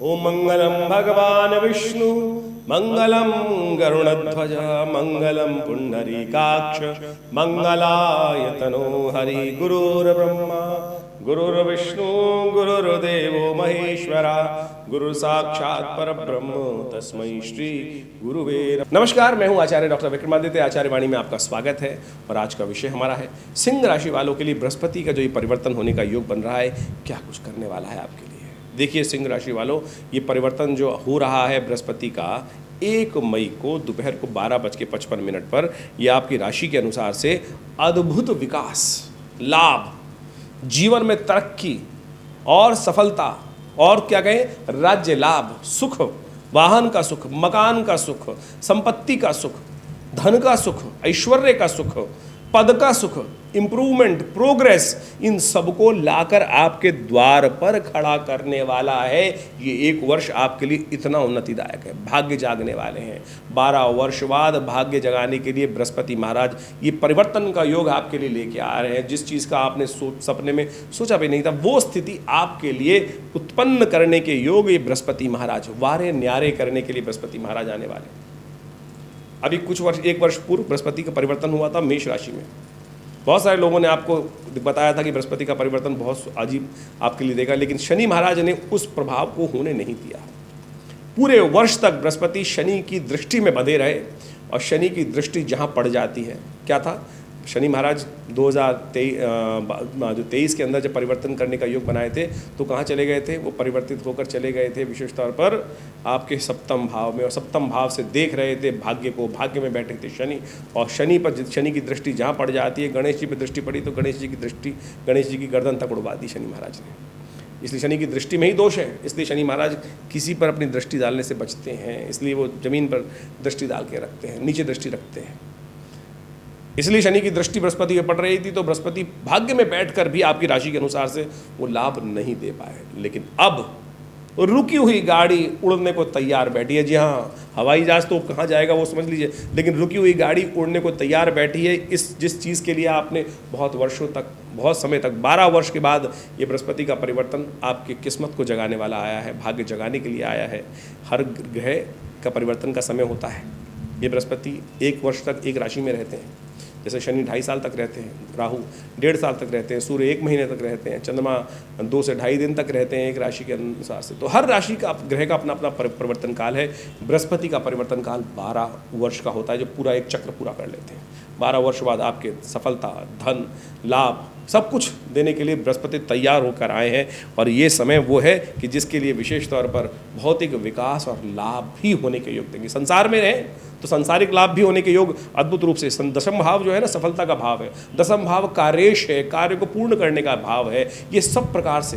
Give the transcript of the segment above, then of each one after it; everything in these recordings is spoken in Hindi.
ओम मंगलम भगवान विष्णु मंगलम गरुड़ध्वज मंगलम पुंडरीकाक्ष मंगलायतनो हरि गुरुर्ब्रह्मा गुरुर्विष्णु गुरुर्देवो महेश्वरा गुरु साक्षात परब्रह्म तस्मै श्री गुरुवे नमस्कार। मैं हूं आचार्य डॉक्टर विक्रमादित्य। आचार्य वाणी में आपका स्वागत है और आज का विषय हमारा है सिंह राशि वालों के लिए बृहस्पति का जो ये परिवर्तन होने का योग बन रहा है, क्या कुछ करने वाला है आपके लिए। देखिए सिंह राशि वालों, ये परिवर्तन जो हो रहा है बृहस्पति का 1 मई को दोपहर को 12:55 पर, यह आपकी राशि के अनुसार से अद्भुत विकास, लाभ, जीवन में तरक्की और सफलता और क्या कहें राज्य लाभ, सुख, वाहन का सुख, मकान का सुख, संपत्ति का सुख, धन का सुख, ऐश्वर्य का सुख, पद का सुख, इंप्रूवमेंट, प्रोग्रेस, इन सबको लाकर आपके द्वार पर खड़ा करने वाला है। ये 1 वर्ष आपके लिए इतना उन्नतिदायक है, भाग्य जागने वाले हैं। 12 वर्ष बाद भाग्य जगाने के लिए बृहस्पति महाराज ये परिवर्तन का योग आपके लिए लेके आ रहे हैं। जिस चीज़ का आपने सपने में सोचा भी नहीं था, वो स्थिति आपके लिए उत्पन्न करने के योग ये बृहस्पति महाराज, वारे न्यारे करने के लिए बृहस्पति महाराज आने वाले हैं। अभी कुछ वर्ष 1 वर्ष पूर्व बृहस्पति का परिवर्तन हुआ था मेष राशि में। बहुत सारे लोगों ने आपको बताया था कि बृहस्पति का परिवर्तन बहुत अजीब आपके लिए देगा, लेकिन शनि महाराज ने उस प्रभाव को होने नहीं दिया। पूरे वर्ष तक बृहस्पति शनि की दृष्टि में बंधे रहे और शनि की दृष्टि जहाँ पड़ जाती है, क्या था, शनि महाराज 2023 के अंदर जब परिवर्तन करने का योग बनाए थे तो कहाँ चले गए थे, वो परिवर्तित होकर चले गए थे विशेष तौर पर आपके सप्तम भाव में, और सप्तम भाव से देख रहे थे भाग्य को। भाग्य में बैठे थे शनि, और शनि पर शनि की दृष्टि जहाँ पड़ जाती है, गणेश जी पर दृष्टि पड़ी तो गणेश जी की दृष्टि, गणेश जी की गर्दन तक उड़वा दी शनि महाराज ने। इसलिए शनि की दृष्टि में ही दोष है, इसलिए शनि महाराज किसी पर अपनी दृष्टि डालने से बचते हैं, इसलिए वो जमीन पर दृष्टि डाल के रखते हैं, नीचे दृष्टि रखते हैं। इसलिए शनि की दृष्टि बृहस्पति पे पड़ रही थी तो बृहस्पति भाग्य में बैठकर भी आपकी राशि के अनुसार से वो लाभ नहीं दे पाए। लेकिन अब रुकी हुई गाड़ी उड़ने को तैयार बैठी है। जी हाँ, हवाई जहाज तो कहाँ जाएगा वो समझ लीजिए, लेकिन रुकी हुई गाड़ी उड़ने को तैयार बैठी है। जिस चीज़ के लिए आपने बहुत वर्षों तक, बहुत समय तक, 12 वर्ष के बाद ये बृहस्पति का परिवर्तन आपकी किस्मत को जगाने वाला आया है, भाग्य जगाने के लिए आया है। हर ग्रह का परिवर्तन का समय होता है। ये बृहस्पति 1 वर्ष तक एक राशि में रहते हैं। जैसे शनि 2.5 साल तक रहते हैं, राहु 1.5 साल तक रहते हैं, सूर्य 1 महीने तक रहते हैं, चंद्रमा 2 से 2.5 दिन तक रहते हैं एक राशि के अनुसार से। तो हर राशि का ग्रह का अपना अपना परिवर्तन काल है। बृहस्पति का परिवर्तन काल 12 वर्ष का होता है, जो पूरा एक चक्र पूरा कर लेते हैं। 12 वर्ष बाद आपके सफलता, धन, लाभ, सब कुछ देने के लिए बृहस्पति तैयार होकर आए हैं। और ये समय वो है कि जिसके लिए विशेष तौर पर भौतिक विकास और लाभ भी होने के योग देंगे। संसार में रहें तो सांसारिक लाभ भी होने के योग अद्भुत रूप से। दशम भाव जो है ना, सफलता का भाव है। दशम भाव कार्येश है, कार्य को पूर्ण करने का भाव है। ये सब प्रकार से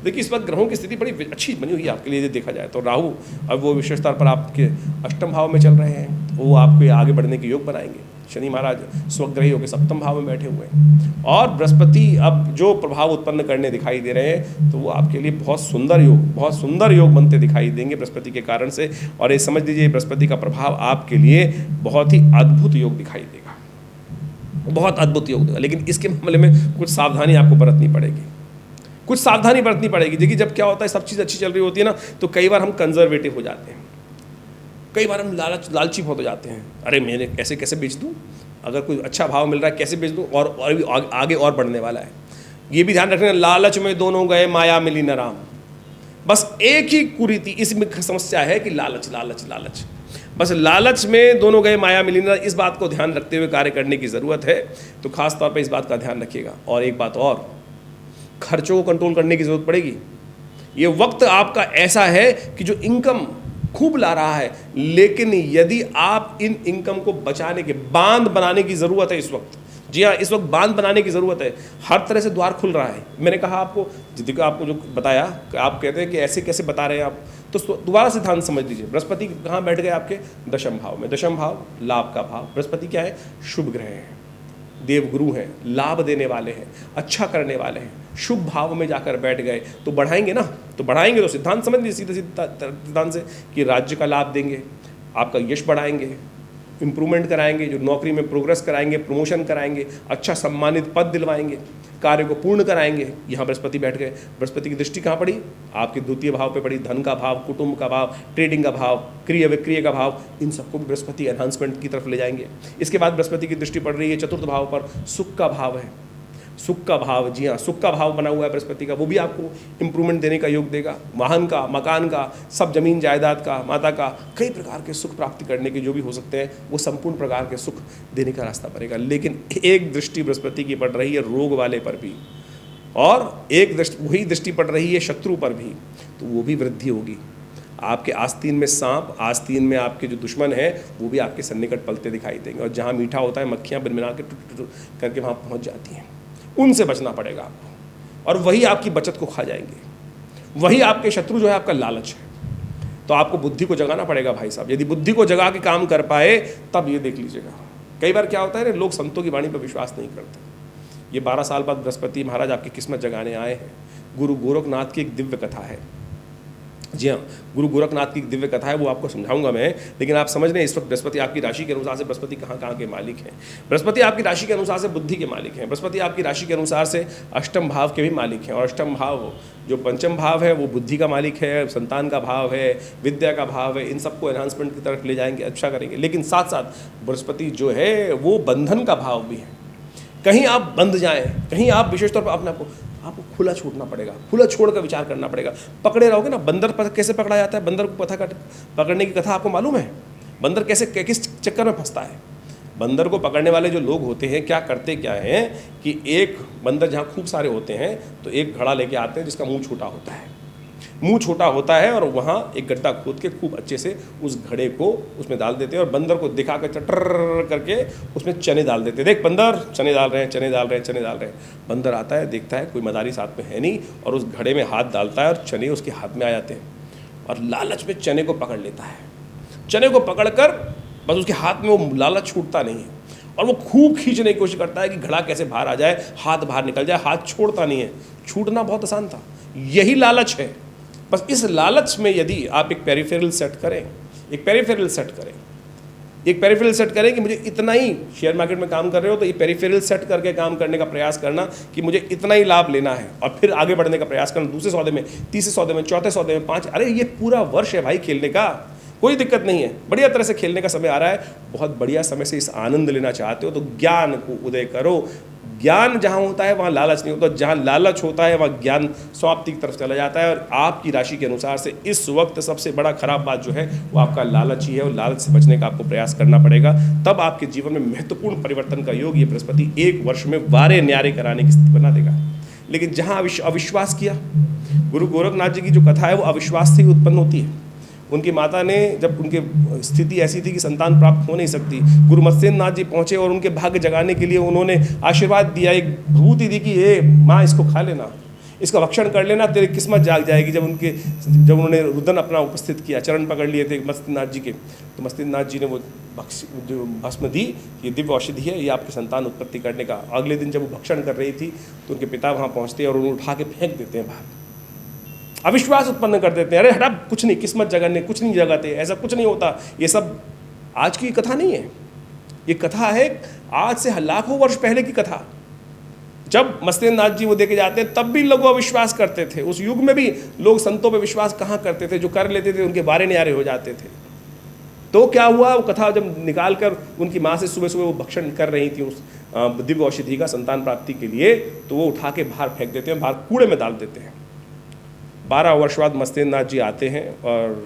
देखिए इस वक्त ग्रहों की स्थिति बड़ी अच्छी बनी हुई है आपके लिए देखा जाए तो। राहु अब वो विशेष तौर पर आपके अष्टम भाव में चल रहे हैं, वो आपके आगे बढ़ने के योग बनाएंगे। शनि महाराज स्वग्रही होकर सप्तम भाव में बैठे हुए हैं, और बृहस्पति अब जो प्रभाव उत्पन्न करने दिखाई दे रहे हैं तो वो आपके लिए बहुत सुंदर योग बनते दिखाई देंगे बृहस्पति के कारण से। और ये समझ लीजिए बृहस्पति का प्रभाव आपके लिए बहुत ही अद्भुत योग दिखाई देगा, बहुत अद्भुत योग देगा। लेकिन इसके मामले में कुछ सावधानी आपको बरतनी पड़ेगी, कुछ सावधानी बरतनी पड़ेगी। देखिए जब क्या होता है, सब चीज़ अच्छी चल रही होती है ना, तो कई बार हम कंजर्वेटिव हो जाते हैं, कई बार हम लालची बहुत हो जाते हैं। अरे मैंने कैसे बेच दूं, अगर कोई अच्छा भाव मिल रहा है कैसे बेच दूं, और भी आगे और बढ़ने वाला है। ये भी ध्यान रखना, लालच में दोनों गए माया मिली न राम। बस एक ही कुरीति इसमें समस्या है कि लालच लालच लालच, बस लालच में दोनों गए माया मिली न। इस बात को ध्यान रखते हुए कार्य करने की ज़रूरत है। तो खास तौर पर इस बात का ध्यान रखिएगा। और एक बात और, खर्चों को कंट्रोल करने की ज़रूरत पड़ेगी। ये वक्त आपका ऐसा है कि जो इनकम खूब ला रहा है, लेकिन यदि आप इन इनकम को बचाने के, बांध बनाने की ज़रूरत है इस वक्त। जी हाँ, इस वक्त बांध बनाने की ज़रूरत है। हर तरह से द्वार खुल रहा है। मैंने कहा आपको, जिद्दी को आपको जो बताया, आप कहते हैं कि ऐसे कैसे बता रहे हैं आप, तो दोबारा से ध्यान समझ लीजिए। बृहस्पति कहाँ बैठ गए आपके दशम भाव में। दशम भाव लाभ का भाव। बृहस्पति क्या है, शुभ ग्रह है, देवगुरु हैं, लाभ देने वाले हैं, अच्छा करने वाले हैं। शुभ भाव में जाकर बैठ गए तो बढ़ाएंगे ना, तो बढ़ाएंगे तो सिद्धांत समझ लीजिए, सीधे सिद्धांत से कि राज्य का लाभ देंगे, आपका यश बढ़ाएंगे, इम्प्रूवमेंट कराएंगे, जो नौकरी में प्रोग्रेस कराएंगे, प्रमोशन कराएंगे, अच्छा सम्मानित पद दिलवाएंगे, कार्य को पूर्ण कराएंगे। यहाँ बृहस्पति बैठ गए। बृहस्पति की दृष्टि कहाँ पड़ी? आपके द्वितीय भाव पे पड़ी। धन का भाव, कुटुंब का भाव, ट्रेडिंग का भाव, क्रिय विक्रिय का भाव, इन सबको भी बृहस्पति एनहांसमेंट की तरफ ले जाएंगे। इसके बाद बृहस्पति की दृष्टि पड़ रही है चतुर्थ भाव पर, सुख का भाव है। सुख का भाव, जी हाँ, सुख का भाव बना हुआ है बृहस्पति का, वो भी आपको इंप्रूवमेंट देने का योग देगा। वाहन का, मकान का, सब जमीन जायदाद का, माता का, कई प्रकार के सुख प्राप्ति करने के जो भी हो सकते हैं, वो संपूर्ण प्रकार के सुख देने का रास्ता बनेगा। लेकिन एक दृष्टि बृहस्पति की पड़ रही है रोग वाले पर भी, और एक दृष्टि वही दृष्टि पड़ रही है शत्रु पर भी, तो वो भी वृद्धि होगी। आपके आस्तीन में सांप, आस्तीन में आपके जो दुश्मन है वो भी आपके सन्निकट पलते दिखाई देंगे, और जहाँ मीठा होता है मक्खियाँ बिनबिना के टुट टुट करके वहाँ पहुँच जाती हैं। उनसे बचना पड़ेगा आपको, और वही आपकी बचत को खा जाएंगे। वही आपके शत्रु जो है आपका लालच है। तो आपको बुद्धि को जगाना पड़ेगा भाई साहब। यदि बुद्धि को जगा के काम कर पाए तब ये देख लीजिएगा। कई बार क्या होता है ना, लोग संतों की वाणी पर विश्वास नहीं करते। ये 12 साल बाद बृहस्पति महाराज आपकी किस्मत जगाने आए हैं। गुरु गोरखनाथ की एक दिव्य कथा है। जी हाँ, गुरु गोरखनाथ की दिव्य कथा है, वो आपको समझाऊंगा मैं। लेकिन आप समझ लें, इस वक्त बृहस्पति आपकी राशि के अनुसार से बृहस्पति कहाँ कहाँ के मालिक हैं। बृहस्पति आपकी राशि के अनुसार से बुद्धि के मालिक हैं। बृहस्पति आपकी राशि के अनुसार से अष्टम भाव के भी मालिक हैं, और अष्टम भाव जो पंचम भाव है वो बुद्धि का मालिक है, संतान का भाव है, विद्या का भाव है। इन सबको एनहांसमेंट की तरफ ले जाएंगे, अच्छा करेंगे। लेकिन साथ साथ बृहस्पति जो है वो बंधन का भाव भी है। कहीं आप बंध जाएं, कहीं आप विशेष तौर पर अपने आपको खुला छोड़ना पड़ेगा, खुला छोड़ कर विचार करना पड़ेगा। पकड़े रहोगे ना, बंदर पर कैसे पकड़ा जाता है, बंदर को पकड़ने की कथा आपको मालूम है? बंदर कैसे किस चक्कर में फंसता है? बंदर को पकड़ने वाले जो लोग होते हैं क्या करते क्या हैं कि एक बंदर जहाँ खूब सारे होते हैं तो एक घड़ा लेके आते हैं जिसका मुंह छोटा होता है। मुंह छोटा होता है और वहाँ एक गड्ढा खोद के खूब अच्छे से उस घड़े को उसमें डाल देते हैं, और बंदर को दिखा कर चटर करके उसमें चने डाल देते हैं। देख बंदर, चने डाल रहे हैं, चने डाल रहे हैं, चने डाल रहे हैं। बंदर आता है, देखता है कोई मदारी साथ में है नहीं, और उस घड़े में हाथ डालता है और चने उसके हाथ में आ जाते हैं, और लालच में चने को पकड़ लेता है। चने को पकड़ कर बस उसके हाथ में वो लालच छूटता नहीं है, और वो खूब खींचने की कोशिश करता है कि घड़ा कैसे बाहर आ जाए, हाथ बाहर निकल जाए। हाथ छोड़ता नहीं है। छूटना बहुत आसान था, यही लालच है। बस इस लालच में यदि आप एक पेरिफेरल सेट करें, एक पेरिफेरल सेट करें, एक पेरिफेरल सेट करें कि मुझे इतना ही, शेयर मार्केट में काम कर रहे हो तो ये पेरिफेरल सेट करके काम करने का प्रयास करना कि मुझे इतना ही लाभ लेना है, और फिर आगे बढ़ने का प्रयास करना। दूसरे सौदे में, तीसरे सौदे में, चौथे सौदे में, 5। अरे ये पूरा वर्ष है भाई खेलने का, कोई दिक्कत नहीं है। बढ़िया तरह से खेलने का समय आ रहा है, बहुत बढ़िया समय से इस आनंद लेना चाहते हो तो ज्ञान को उदय करो। ज्ञान जहाँ होता है वहाँ लालच नहीं होता, जहाँ लालच होता है वहाँ ज्ञान समाप्ति की तरफ चला जाता है। और आपकी राशि के अनुसार से इस वक्त सबसे बड़ा खराब बात जो है वो आपका लालच ही है, और लालच से बचने का आपको प्रयास करना पड़ेगा। तब आपके जीवन में महत्वपूर्ण परिवर्तन का योग ये बृहस्पति 1 वर्ष में वारे न्यारे कराने की स्थिति बना देगा। लेकिन जहाँ अविश्वास किया, गुरु गोरखनाथ जी की जो कथा है वो अविश्वास से ही उत्पन्न होती है। उनकी माता ने, जब उनकी स्थिति ऐसी थी कि संतान प्राप्त हो नहीं सकती, गुरु मत्स्येंद्र नाथ जी पहुँचे और उनके भाग्य जगाने के लिए उन्होंने आशीर्वाद दिया, एक विभूति दी कि ये माँ इसको खा लेना, इसका भक्षण कर लेना, तेरी किस्मत जाग जाएगी। जब उन्होंने रुदन अपना उपस्थित किया, चरण पकड़ लिए थे मत्स्येंद्र नाथ जी के, तो मत्स्येंद्र नाथ जी ने वो जो भस्म दी, ये दिव्य औषधि है, ये आपकी संतान उत्पत्ति करने का। अगले दिन जब वो भक्षण कर रही थी तो उनके पिता वहाँ पहुँचते हैं और उन्हें उठा के फेंक देते हैं बाहर। अविश्वास उत्पन्न कर देते हैं, अरे हटा, कुछ नहीं, किस्मत जगाने कुछ नहीं जगाते, ऐसा कुछ नहीं होता। ये सब आज की कथा नहीं है, ये कथा है आज से लाखों वर्ष पहले की कथा। जब मत्स्येंद्र नाथ जी वो देके जाते हैं तब भी लोग अविश्वास करते थे। उस युग में भी लोग संतों पे विश्वास कहाँ करते थे, जो कर लेते थे उनके बारे न्यारे हो जाते थे। तो क्या हुआ, वो कथा जब निकाल कर उनकी माँ से सुबह सुबह वो भक्षण कर रही थी उस दिव्य औषधि का संतान प्राप्ति के लिए, तो वो उठा के बाहर फेंक देते हैं, बाहर कूड़े में डाल देते हैं। 12 वर्ष बाद मत्स्येंद्र नाथ जी आते हैं और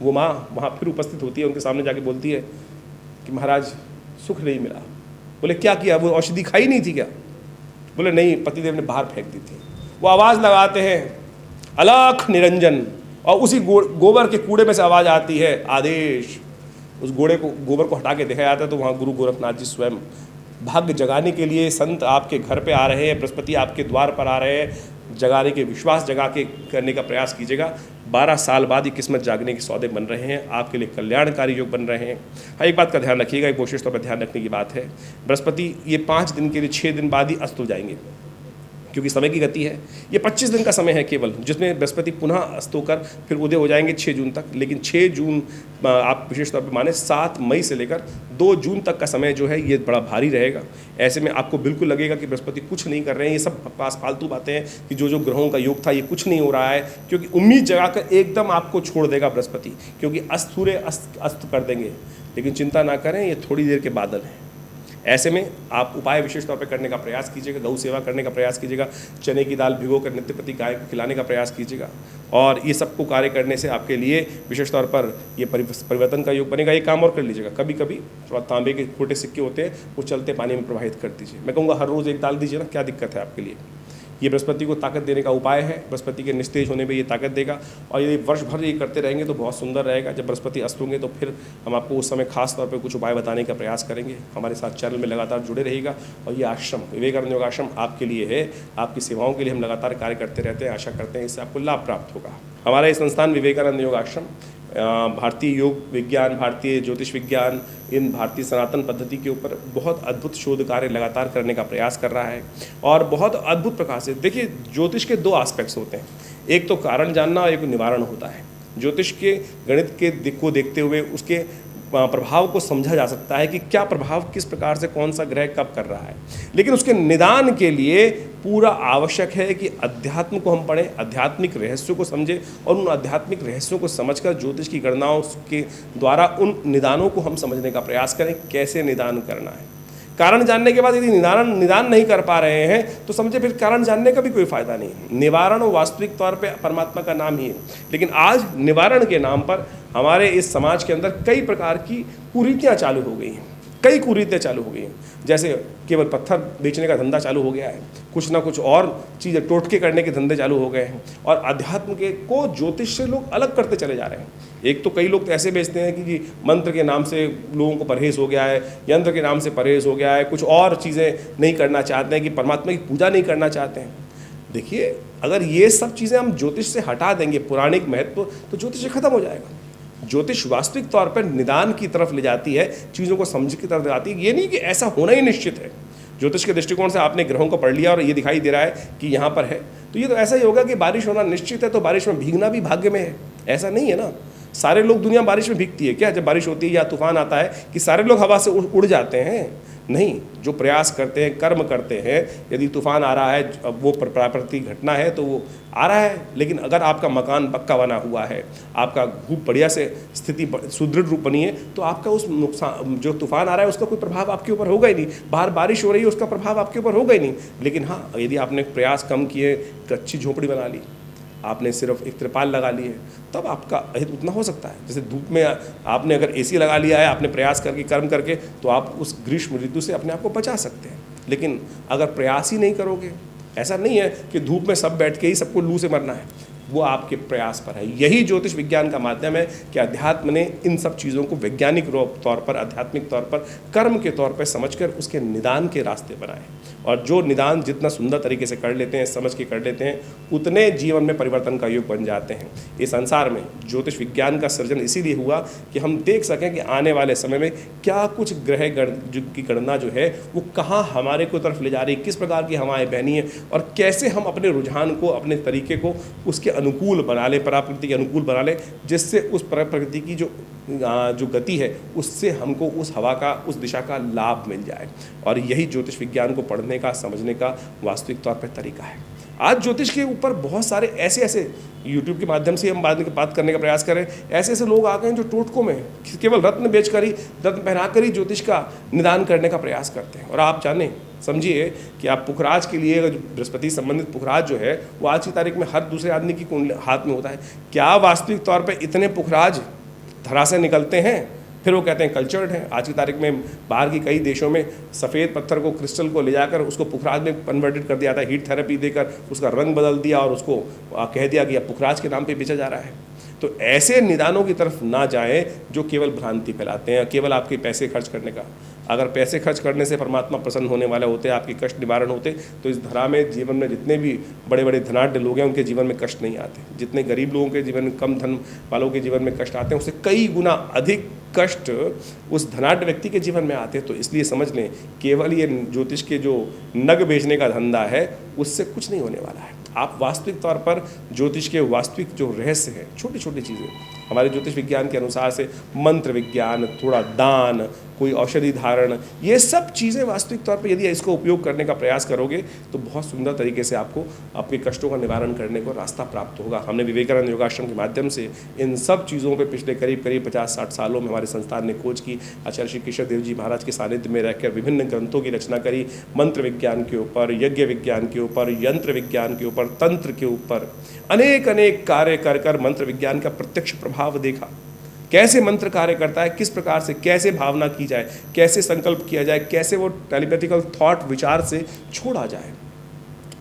वो माँ वहाँ फिर उपस्थित होती है, उनके सामने जाके बोलती है कि महाराज सुख नहीं मिला। बोले क्या किया, वो औषधि खाई नहीं थी क्या? बोले नहीं, पतिदेव ने बाहर फेंक दी थी। वो आवाज़ लगाते हैं अलख निरंजन, और उसी गोबर के कूड़े में से आवाज़ आती है आदेश। उस गोबर को हटा के देखा जाता है तो वहाँ गुरु गोरखनाथ जी स्वयं भाग्य जगाने के लिए संत आपके घर पे आ रहे हैं, बृहस्पति आपके द्वार पर आ रहे हैं। जगाने के, विश्वास जगा के करने का प्रयास कीजिएगा। 12 साल बाद ये किस्मत जागने के सौदे बन रहे हैं, आपके लिए कल्याणकारी योग बन रहे हैं। हाँ, एक बात का ध्यान रखिएगा, एक विशेष तौर पर ध्यान रखने की बात है, बृहस्पति ये 5 दिन के लिए 6 दिन बाद ही अस्त हो जाएंगे। क्योंकि समय की गति है। ये 25 दिन का समय है केवल, जिसमें बृहस्पति पुनः अस्त होकर फिर उदय हो जाएंगे 6 जून तक। लेकिन 6 जून आप विशेष तौर पर माने 7 मई से लेकर 2 जून तक का समय जो है ये बड़ा भारी रहेगा। ऐसे में आपको बिल्कुल लगेगा कि बृहस्पति कुछ नहीं कर रहे हैं। ये सब पास फालतू बातें हैं कि जो ग्रहों का योग था ये कुछ नहीं हो रहा है, क्योंकि उम्मीद जगाकर एकदम आपको छोड़ देगा बृहस्पति, क्योंकि सूर्य अस्त कर देंगे। लेकिन चिंता ना करें, ये थोड़ी देर के बादल हैं। ऐसे में आप उपाय विशेष तौर पर करने का प्रयास कीजिएगा, गौ सेवा करने का प्रयास कीजिएगा, चने की दाल भिगोकर नित्य प्रति गाय को खिलाने का प्रयास कीजिएगा। और ये सबको कार्य करने से आपके लिए विशेष तौर पर ये परिवर्तन का योग बनेगा। ये काम और कर लीजिएगा, कभी कभी थोड़ा तांबे के छोटे सिक्के होते हैं वो चलते पानी में प्रवाहित कर दीजिए। मैं कहूँगा हर रोज़ एक डाल दीजिए ना, क्या दिक्कत है आपके लिए। ये बृहस्पति को ताकत देने का उपाय है। बृहस्पति के निस्तेज होने पे ये ताकत देगा, और यदि वर्ष भर ये करते रहेंगे तो बहुत सुंदर रहेगा। जब बृहस्पति अस्त होंगे तो फिर हम आपको उस समय खास तौर पे कुछ उपाय बताने का प्रयास करेंगे। हमारे साथ चैनल में लगातार जुड़े रहिएगा। और ये आश्रम विवेकानंद योगाश्रम आपके लिए है, आपकी सेवाओं के लिए हम लगातार कार्य करते रहते हैं। आशा करते हैं इससे आपको लाभ प्राप्त होगा। हमारा ये संस्थान विवेकानंद योगाश्रम भारतीय योग विज्ञान, भारतीय ज्योतिष विज्ञान, इन भारतीय सनातन पद्धति के ऊपर बहुत अद्भुत शोध कार्य लगातार करने का प्रयास कर रहा है। और बहुत अद्भुत प्रकार से देखिए, ज्योतिष के 2 एस्पेक्ट्स होते हैं, एक तो कारण जानना और एक निवारण होता है। ज्योतिष के गणित के दिक को देखते हुए उसके प्रभाव को समझा जा सकता है कि क्या प्रभाव किस प्रकार से कौन सा ग्रह कब कर रहा है। लेकिन उसके निदान के लिए पूरा आवश्यक है कि अध्यात्म को हम पढ़ें, आध्यात्मिक रहस्यों को समझें, और उन आध्यात्मिक रहस्यों को समझकर ज्योतिष की गणनाओं के द्वारा उन निदानों को हम समझने का प्रयास करें, कैसे निदान करना है। कारण जानने के बाद यदि निदान नहीं कर पा रहे हैं तो समझे फिर कारण जानने का भी कोई फायदा नहीं है। निवारण वास्तविक तौर पे परमात्मा का नाम ही है। लेकिन आज निवारण के नाम पर हमारे इस समाज के अंदर कई प्रकार की कुरीतियाँ चालू हो गई हैं, कई कुरीतियाँ चालू हो गई हैं। जैसे केवल पत्थर बेचने का धंधा चालू हो गया है, कुछ ना कुछ और चीज़ें टोटके करने के धंधे चालू हो गए हैं, और अध्यात्म के को ज्योतिष से लोग अलग करते चले जा रहे हैं। एक तो कई लोग तो ऐसे बेचते हैं कि जी मंत्र के नाम से लोगों को परहेज हो गया है, यंत्र के नाम से परहेज हो गया है, कुछ और चीज़ें नहीं करना चाहते हैं, कि परमात्मा की पूजा नहीं करना चाहते हैं। देखिए, अगर ये सब चीज़ें हम ज्योतिष से हटा देंगे, पौराणिक महत्व, तो ज्योतिष खत्म हो जाएगा। ज्योतिष वास्तविक तौर पर निदान की तरफ ले जाती है, चीज़ों को समझ की तरफ ले जाती है। ये नहीं कि ऐसा होना ही निश्चित है। ज्योतिष के दृष्टिकोण से आपने ग्रहों को पढ़ लिया और ये दिखाई दे रहा है कि यहाँ पर है, तो ये तो ऐसा ही होगा कि बारिश होना निश्चित है, तो बारिश में भीगना भी भाग्य में है। ऐसा नहीं है ना। सारे लोग दुनिया बारिश में भीगती है क्या? जब बारिश होती है या तूफान आता है कि सारे लोग हवा से उड़ जाते हैं? नहीं। जो प्रयास करते हैं, कर्म करते हैं, यदि तूफान आ रहा है, अब वो प्राकृतिक घटना है तो वो आ रहा है। लेकिन अगर आपका मकान पक्का बना हुआ है, आपका खूब बढ़िया से स्थिति सुदृढ़ रूप बनी है, तो आपका उस नुकसान, जो तूफान आ रहा है उसका कोई प्रभाव आपके ऊपर होगा ही नहीं। बाहर बारिश हो रही है, उसका प्रभाव आपके ऊपर होगा ही नहीं। लेकिन हाँ, यदि आपने प्रयास कम किए, अच्छी झोपड़ी बना ली, आपने सिर्फ एक त्रिपाल लगा ली है, तब आपका अहित उतना हो सकता है। जैसे धूप में आपने अगर एसी लगा लिया है, आपने प्रयास करके कर्म करके, तो आप उस ग्रीष्म ऋतु से अपने आप को बचा सकते हैं। लेकिन अगर प्रयास ही नहीं करोगे, ऐसा नहीं है कि धूप में सब बैठ के ही सबको लू से मरना है, वो आपके प्रयास पर है। यही ज्योतिष विज्ञान का माध्यम है कि अध्यात्म ने इन सब चीज़ों को वैज्ञानिक तौर पर, आध्यात्मिक तौर पर, कर्म के तौर पर समझकर उसके निदान के रास्ते बनाए। और जो निदान जितना सुंदर तरीके से कर लेते हैं, समझ के कर लेते हैं, उतने जीवन में परिवर्तन का योग बन जाते हैं। इस संसार में ज्योतिष विज्ञान का सृजन इसीलिए हुआ कि हम देख सकें कि आने वाले समय में क्या कुछ ग्रह की गणना जो है वो कहाँ हमारे को तरफ ले जा रही है, किस प्रकार की हवाएं बहनी है, और कैसे हम अपने रुझान को, अपने तरीके को उसके अनुकूल बना लें, प्रकृति के अनुकूल बना लें, जिससे उस प्रकृति की जो गति है उससे हमको उस हवा का, उस दिशा का लाभ मिल जाए। और यही ज्योतिष विज्ञान को पढ़ने का, समझने का वास्तविक तौर पर तरीका है। आज ज्योतिष के ऊपर बहुत सारे ऐसे YouTube के माध्यम से हम बात करने का प्रयास करें, ऐसे लोग आ गए हैं जो टोटकों में केवल रत्न बेचकर ही, रत्न पहनाकर ही ज्योतिष का निदान करने का प्रयास करते हैं। और आप जाने, समझिए कि आप पुखराज के लिए, बृहस्पति संबंधित पुखराज जो है वो आज की तारीख में हर दूसरे आदमी की हाथ में होता है। क्या वास्तविक तौर पर इतने पुखराज धरा से निकलते हैं? फिर वो कहते हैं कल्चर्ड है। आज की तारीख में बाहर की कई देशों में सफ़ेद पत्थर को, क्रिस्टल को ले जाकर उसको पुखराज में कन्वर्टेड कर दिया था, हीट थेरेपी देकर उसका रंग बदल दिया और उसको कह दिया कि अब पुखराज के नाम पे बेचा जा रहा है। तो ऐसे निदानों की तरफ ना जाएं जो केवल भ्रांति फैलाते हैं, केवल आपके पैसे खर्च करने का। अगर पैसे खर्च करने से परमात्मा प्रसन्न होने वाले होते, आपके कष्ट निवारण होते, तो इस धरा में, जीवन में जितने भी बड़े बड़े धनाढ्य लोग हैं उनके जीवन में कष्ट नहीं आते। जितने गरीब लोगों के जीवन में, कम धन वालों के जीवन में कष्ट आते हैं, उससे कई गुना अधिक कष्ट उस धनाढ्य व्यक्ति के जीवन में आते हैं। तो इसलिए समझ लें, केवल ये ज्योतिष के जो नग बेचने का धंधा है उससे कुछ नहीं होने वाला है। आप वास्तविक तौर पर ज्योतिष के वास्तविक जो रहस्य हैं, छोटी छोटी चीज़ें, हमारे ज्योतिष विज्ञान के अनुसार से मंत्र विज्ञान, थोड़ा दान, कोई औषधि धारण, ये सब चीज़ें वास्तविक तौर पर यदि इसको उपयोग करने का प्रयास करोगे तो बहुत सुंदर तरीके से आपको आपके कष्टों का निवारण करने को रास्ता प्राप्त होगा। हमने विवेकानंद योगाश्रम के माध्यम से इन सब चीज़ों पे पिछले करीब 50-60 सालों में हमारे संस्थान ने खोज की। आचार्य श्री केशव देव जी महाराज के सानिध्य में रहकर विभिन्न ग्रंथों की रचना करी, मंत्र विज्ञान के ऊपर, यज्ञ विज्ञान के ऊपर, यंत्र विज्ञान के ऊपर, तंत्र के ऊपर अनेक अनेक कार्य कर मंत्र विज्ञान का प्रत्यक्ष प्रभाव देखा। कैसे मंत्र कार्य करता है, किस प्रकार से, कैसे भावना की जाए, कैसे संकल्प किया जाए, कैसे वो टेलीपैथिकल थॉट विचार से छोड़ा जाए।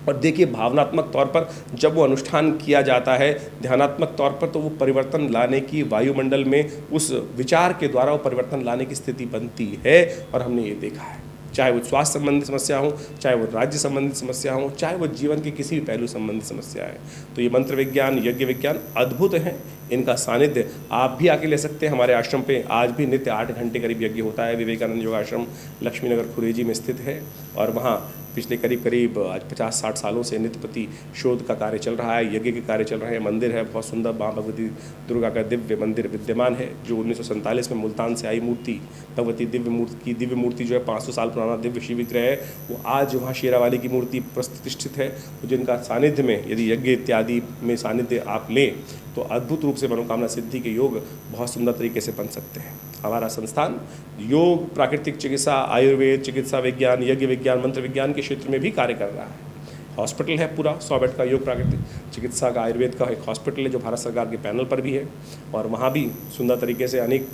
और देखिए, भावनात्मक तौर पर जब वो अनुष्ठान किया जाता है, ध्यानात्मक तौर पर, तो वो परिवर्तन लाने की वायुमंडल में उस विचार के द्वारा वो परिवर्तन लाने की स्थिति बनती है। और हमने ये देखा है, चाहे वो स्वास्थ्य संबंधी समस्या हो, चाहे वो राज्य संबंधी समस्या हो, चाहे वो जीवन के किसी भी पहलू संबंधी समस्या है। तो ये मंत्र विज्ञान, यज्ञ विज्ञान अद्भुत हैं। इनका सानिध्य आप भी आके ले सकते हैं। हमारे आश्रम पे आज भी नित्य 8 घंटे करीब यज्ञ होता है। विवेकानंद योगाश्रम लक्ष्मीनगर खुरेजी में स्थित है और वहाँ पिछले करीब आज 50-60 सालों से नित्यपति शोध का कार्य चल रहा है, यज्ञ के कार्य चल रहे हैं। मंदिर है, बहुत सुंदर माँ भगवती दुर्गा का दिव्य मंदिर विद्यमान है, जो 1947 में मुल्तान से आई मूर्ति, भगवती दिव्य मूर्ति जो है 500 साल पुराना दिव्य शिव विग्रह है, वो आज वहाँ शेरावाली की मूर्ति प्रतिष्ठित है। जिनका सानिध्य में यदि यज्ञ इत्यादि में सानिध्य आप लें तो अद्भुत रूप से मनोकामना सिद्धि के योग बहुत सुंदर तरीके से बन सकते हैं। हमारा संस्थान योग, प्राकृतिक चिकित्सा, आयुर्वेद, चिकित्सा विज्ञान, यज्ञ विज्ञान, मंत्र विज्ञान के क्षेत्र में भी कार्य कर रहा है। हॉस्पिटल है पूरा 100 बेड का, योग प्राकृतिक चिकित्सा का, आयुर्वेद का एक हॉस्पिटल है जो भारत सरकार के पैनल पर भी है। और वहाँ भी सुंदर तरीके से अनेक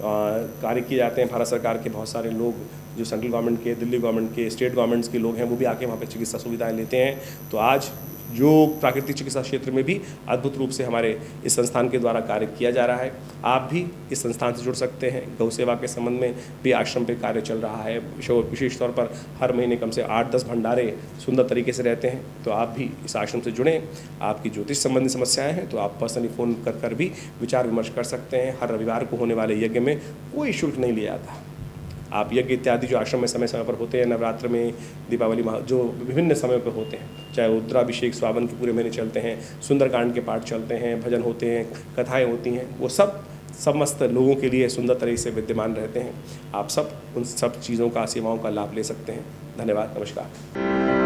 कार्य किए जाते हैं। भारत सरकार के बहुत सारे लोग जो सेंट्रल गवर्नमेंट के, दिल्ली गवर्नमेंट के, स्टेट गवर्नमेंट्स के लोग हैं, वो भी आके वहाँ पर चिकित्सा सुविधाएँ लेते हैं। तो आज योग प्राकृतिक चिकित्सा क्षेत्र में भी अद्भुत रूप से हमारे इस संस्थान के द्वारा कार्य किया जा रहा है। आप भी इस संस्थान से जुड़ सकते हैं। गौ सेवा के संबंध में भी आश्रम पे कार्य चल रहा है। विशेष तौर पर हर महीने कम से 8-10 भंडारे सुंदर तरीके से रहते हैं। तो आप भी इस आश्रम से जुड़ें। आपकी ज्योतिष संबंधी समस्याएं हैं तो आप पर्सनली फ़ोन कर भी विचार विमर्श कर सकते हैं। हर रविवार को होने वाले यज्ञ में कोई शुल्क नहीं लिया जाता। आप यज्ञ इत्यादि जो आश्रम में समय समय पर होते हैं, नवरात्र में, दीपावली, जो विभिन्न समय पर होते हैं, चाहे रुद्राभिषेक, श्रावण के पूरे महीने चलते हैं, सुंदरकांड के पाठ चलते हैं, भजन होते हैं, कथाएं होती हैं, वो सब समस्त लोगों के लिए सुंदर तरीके से विद्यमान रहते हैं। आप सब उन सब चीज़ों का, सेवाओं का लाभ ले सकते हैं। धन्यवाद, नमस्कार।